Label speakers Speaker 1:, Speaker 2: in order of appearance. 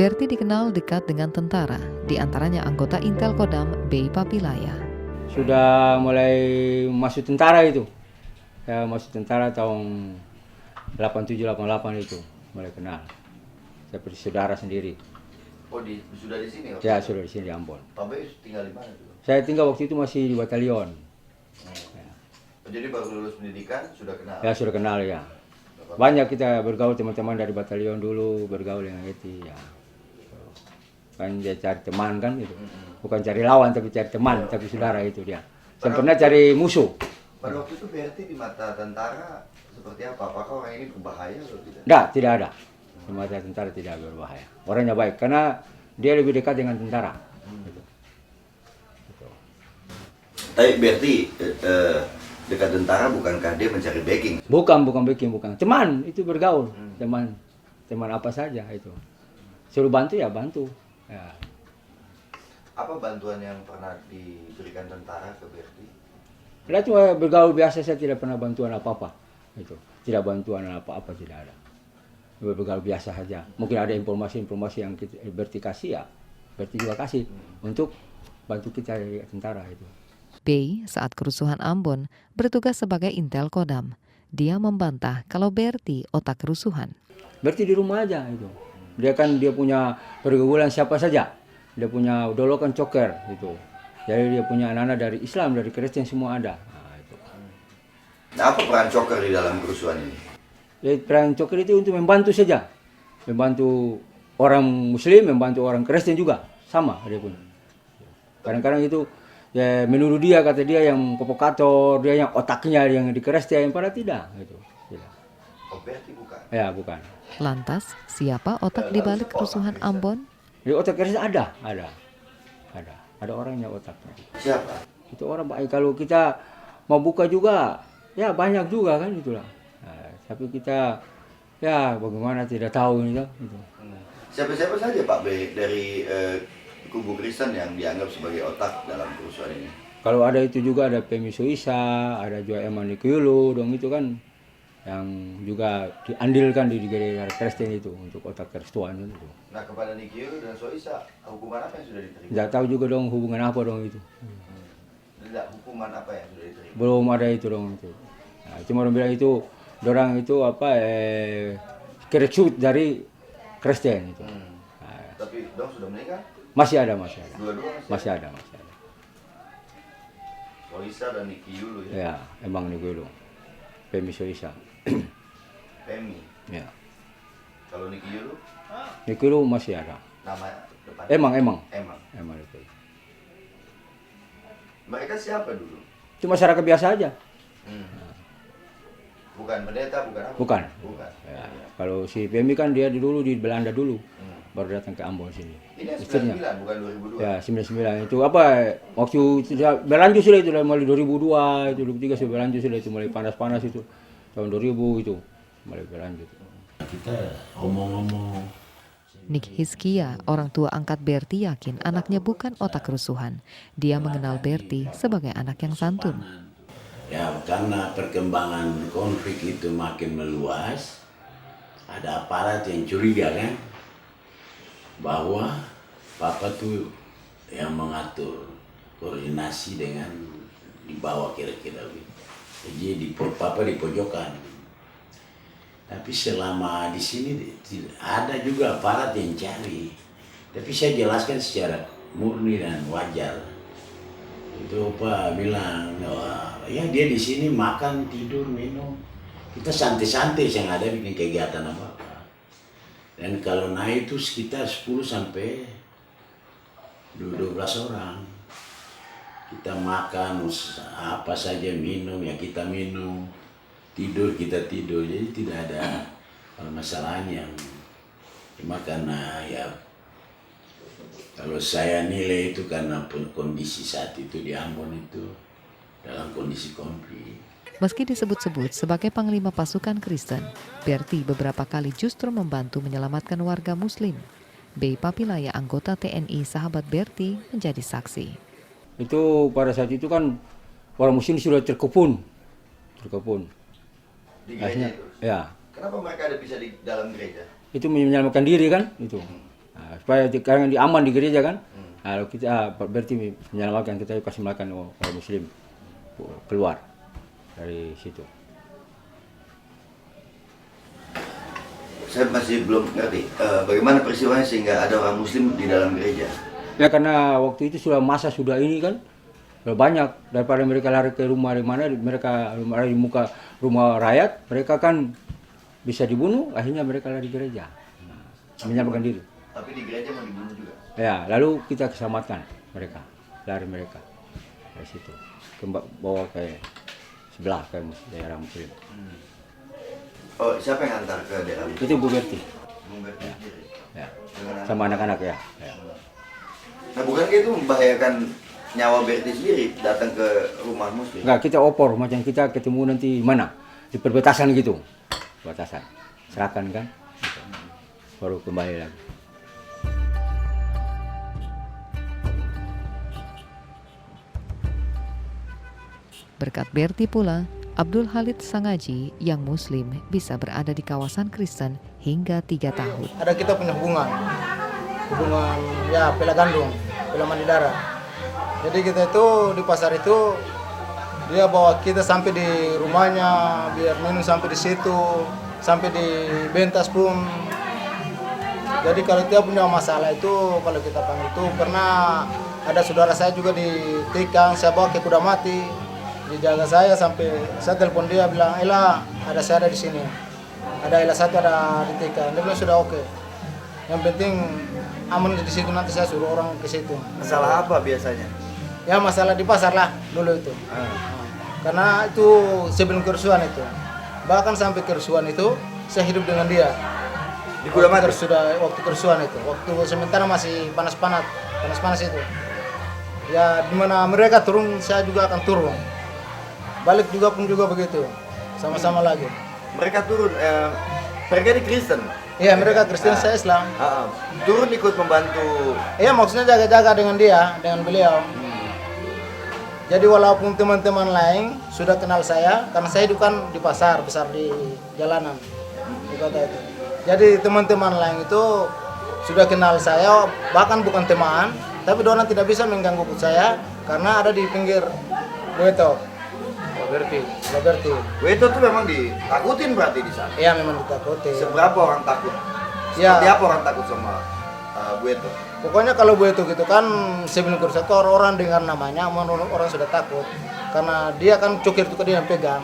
Speaker 1: Berti dikenal dekat dengan tentara, di antaranya anggota Intel Kodam B. Papilaya.
Speaker 2: Sudah mulai masuk tentara itu. Saya masuk tentara tahun 87-88 itu mulai kenal. Seperti saudara sendiri.
Speaker 3: Oh, sudah di sini?
Speaker 2: Ya, sudah di sini di Ambon.
Speaker 3: Pak Bay tinggal di mana dulu?
Speaker 2: Saya tinggal waktu itu masih di batalion.
Speaker 3: Ya. Jadi baru lulus pendidikan sudah kenal?
Speaker 2: Ya, sudah kenal ya. Banyak kita bergaul teman-teman dari batalion dulu, bergaul dengan Eti ya. Kan dia cari teman kan gitu. Bukan cari lawan tapi cari teman, tapi saudara itu dia. Saya pernah cari musuh.
Speaker 3: Pada waktu itu Berti di mata tentara seperti apa? Apakah orang ini berbahaya atau tidak?
Speaker 2: Tidak ada. Di mata tentara tidak berbahaya. Orangnya baik karena dia lebih dekat dengan tentara. Gitu.
Speaker 3: Tapi Berti dekat tentara bukankah dia mencari backing?
Speaker 2: Bukan backing, bukan. Teman itu bergaul, teman apa saja itu. Suruh bantu ya bantu. Ya.
Speaker 3: Apa bantuan yang pernah diberikan tentara ke Berti?
Speaker 2: Dia cuma bergaul biasa, saya tidak pernah bantuan apa-apa. Itu. Tidak bantuan apa-apa, tidak ada. Cuma bergaul biasa saja. Mungkin ada informasi-informasi yang Berti kasih ya, Berti juga kasih untuk bantu kita dari tentara itu.
Speaker 1: B. Saat kerusuhan Ambon bertugas sebagai Intel Kodam. Dia membantah kalau Berti otak kerusuhan.
Speaker 2: Berti di rumah aja itu. Dia punya pergaulan siapa saja. Dia punya dolokan coker gitu. Jadi dia punya anak-anak dari Islam, dari Kristen semua ada. Nah, itu.
Speaker 3: Nah, apa peran coker di dalam kerusuhan ini?
Speaker 2: Jadi peran coker itu untuk membantu saja. Membantu orang Muslim, membantu orang Kristen juga. Sama dia punya. Kadang-kadang itu ya, menurut dia, kata dia yang provokator, dia yang otaknya yang di Kristen, padahal tidak. Gitu. Tidak.
Speaker 3: Oh, Berti bukan?
Speaker 2: Ya, bukan.
Speaker 1: Lantas, siapa otak di balik kerusuhan Ambon?
Speaker 2: Di otak Kristen ada. Ada orangnya otaknya.
Speaker 3: Siapa?
Speaker 2: Itu orang baik. Kalau kita mau buka juga, ya banyak juga kan itulah. Nah, tapi kita, ya bagaimana tidak tahu ini kan. Gitu.
Speaker 3: Siapa-siapa saja Pak B dari kubu Kristen yang dianggap sebagai otak dalam kerusuhan ini?
Speaker 2: Kalau ada itu juga ada Pemi Soisa, ada juga Eman Nikyolo, dong itu kan yang juga diandilkan di gereja Kristen itu untuk otak kerestuan itu.
Speaker 3: Nah, kepada Nikyolo dan Soisa, hukuman apa yang sudah diterima?
Speaker 2: Tidak tahu juga dong hubungan apa dong itu.
Speaker 3: Tidak, hukuman apa yang sudah diterima?
Speaker 2: Belum ada itu dong itu. Nah, cuma orang bilang itu, dorang itu apa kerecut dari Kristen itu. Nah,
Speaker 3: Tapi dong sudah menikah?
Speaker 2: masih ada.
Speaker 3: Dua-dua
Speaker 2: Masih ada.
Speaker 3: Soisa dan Nikyolo ya?
Speaker 2: Ya, emang Nikyolo. Pemi Soisa.
Speaker 3: Pemi.
Speaker 2: Ya.
Speaker 3: Kalau Nikyolo,
Speaker 2: Nikyolo masih ada.
Speaker 3: nama depan?
Speaker 2: Emang Nikyolo.
Speaker 3: Mereka siapa dulu?
Speaker 2: Itu masyarakat biasa aja.
Speaker 3: Bukan pendeta, bukan apa?
Speaker 2: Bukan.
Speaker 3: Ya.
Speaker 2: Kalau si Pemi kan dia dulu di Belanda dulu. Baru datang ke Ambon sini.
Speaker 3: Ini
Speaker 2: Istrinya.
Speaker 3: 99, bukan 2002?
Speaker 2: Ya, 99 itu apa? Waktu berlanjut sudah itu mulai 2002, itu 2003 sudah berlanjut sudah itu mulai panas-panas itu. Tahun 2000 itu mulai berlanjut.
Speaker 4: Kita omong-omong.
Speaker 1: Nick Hizkia, orang tua angkat Berti, yakin anaknya bukan otak kerusuhan. Dia mengenal Berti sebagai anak yang santun.
Speaker 4: Ya, karena perkembangan konflik itu makin meluas, ada aparat yang curiga kan, bahwa papa tuh yang mengatur koordinasi dengan di bawah kira-kira gitu. Jadi papa di pojokan. Tapi selama di sini ada juga aparat yang cari. Tapi saya jelaskan secara murni dan wajar. Itu Pak bilang, ya dia di sini makan, tidur, minum. Kita santai-santai, saya nggak ada bikin kegiatan apa-apa. Dan kalau naik itu sekitar 10 sampai 12 orang. Kita makan apa saja, minum ya kita minum, tidur kita tidur. Jadi tidak ada permasalahan yang cuma karena ya kalau saya nilai itu karena kondisi saat itu di Ambon itu dalam kondisi konflik.
Speaker 1: Meski disebut-sebut sebagai panglima pasukan Kristen, Berti beberapa kali justru membantu menyelamatkan warga Muslim. B. Papilaya, anggota TNI sahabat Berti, menjadi saksi.
Speaker 2: Itu pada saat itu kan orang Muslim sudah terkepun.
Speaker 3: Di gereja itu?
Speaker 2: Ya.
Speaker 3: Kenapa mereka ada bisa di dalam gereja?
Speaker 2: Itu menyelamatkan diri kan itu. Nah, supaya karena di aman di gereja kan. Nah, lalu kita berarti menyelamatkan, kita kasih makan orang Muslim keluar dari situ.
Speaker 3: Saya masih belum ngerti bagaimana peristiwanya sehingga ada orang Muslim di dalam gereja.
Speaker 2: Ya karena waktu itu masa sudah ini kan, sudah banyak, daripada mereka lari ke rumah di mana, mereka lari di muka rumah rakyat, mereka kan bisa dibunuh, akhirnya mereka lari gereja, menyelamatkan diri.
Speaker 3: Tapi di gereja mau dibunuh juga.
Speaker 2: Ya, lalu kita selamatkan mereka, lari mereka dari situ, bawa ke sebelah ke daerah Muslim.
Speaker 3: Oh, siapa yang antar ke daerah Muslim?
Speaker 2: Itu Bu Berti,
Speaker 3: Bung Berti sendiri.
Speaker 2: ya,
Speaker 3: Dengan
Speaker 2: sama anak-anak ya.
Speaker 3: Nah, bukankah itu membahayakan nyawa Berti sendiri datang ke rumah Muslim?
Speaker 2: Enggak, kita opor, macam kita ketemu nanti mana, di perbatasan gitu, perbatasan, serahkan kan, gitu. Baru kembali lagi.
Speaker 1: Berkat Berti pula, Abdul Halid Sangaji yang Muslim bisa berada di kawasan Kristen hingga 3 tahun.
Speaker 5: Ada kita punya hubungan ya pela gandum, pela mandi darah. Jadi kita itu di pasar itu dia bawa kita sampai di rumahnya, biar minum sampai di situ, sampai di bentas pun. Jadi kalau dia punya masalah itu, kalau kita panggil itu, pernah ada saudara saya juga ditikang, saya bawa ke kuda mati, dijaga saya sampai saya telepon dia bilang, Ela, saya ada di sini, ada Ela satu ada ditikang, dia bilang sudah oke. Yang penting aman di situ, nanti saya suruh orang ke situ.
Speaker 3: Masalah apa biasanya?
Speaker 5: Ya masalah di pasar lah dulu itu. Karena itu sebelum kerusuhan itu. Bahkan sampai kerusuhan itu saya hidup dengan dia.
Speaker 3: Di kuda mati?
Speaker 5: Sudah waktu kerusuhan itu. Waktu sementara masih panas-panas itu. Ya dimana mereka turun, saya juga akan turun. Balik juga pun juga begitu. Sama-sama lagi.
Speaker 3: Mereka turun, mereka di Kristen.
Speaker 5: Iya, mereka Kristen, saya Islam.
Speaker 3: Turun ikut membantu.
Speaker 5: Iya, maksudnya jaga-jaga dengan dia, dengan beliau. Jadi walaupun teman-teman lain sudah kenal saya, karena saya itu kan di pasar besar di jalanan di kota itu. Jadi teman-teman lain itu sudah kenal saya, bahkan bukan teman, tapi orang tidak bisa mengganggu saya karena ada di pinggir Weto. Berti.
Speaker 3: Itu tuh memang ditakutin berarti di sana.
Speaker 5: Iya, memang ditakuti.
Speaker 3: Seberapa orang takut?
Speaker 5: Ya.
Speaker 3: Seperti apa orang takut sama Bu Eto?
Speaker 5: Pokoknya kalau Bu Eto gitu kan sebelum kerusuhan orang dengar namanya, orang sudah takut karena dia kan cokir itu dia yang pegang.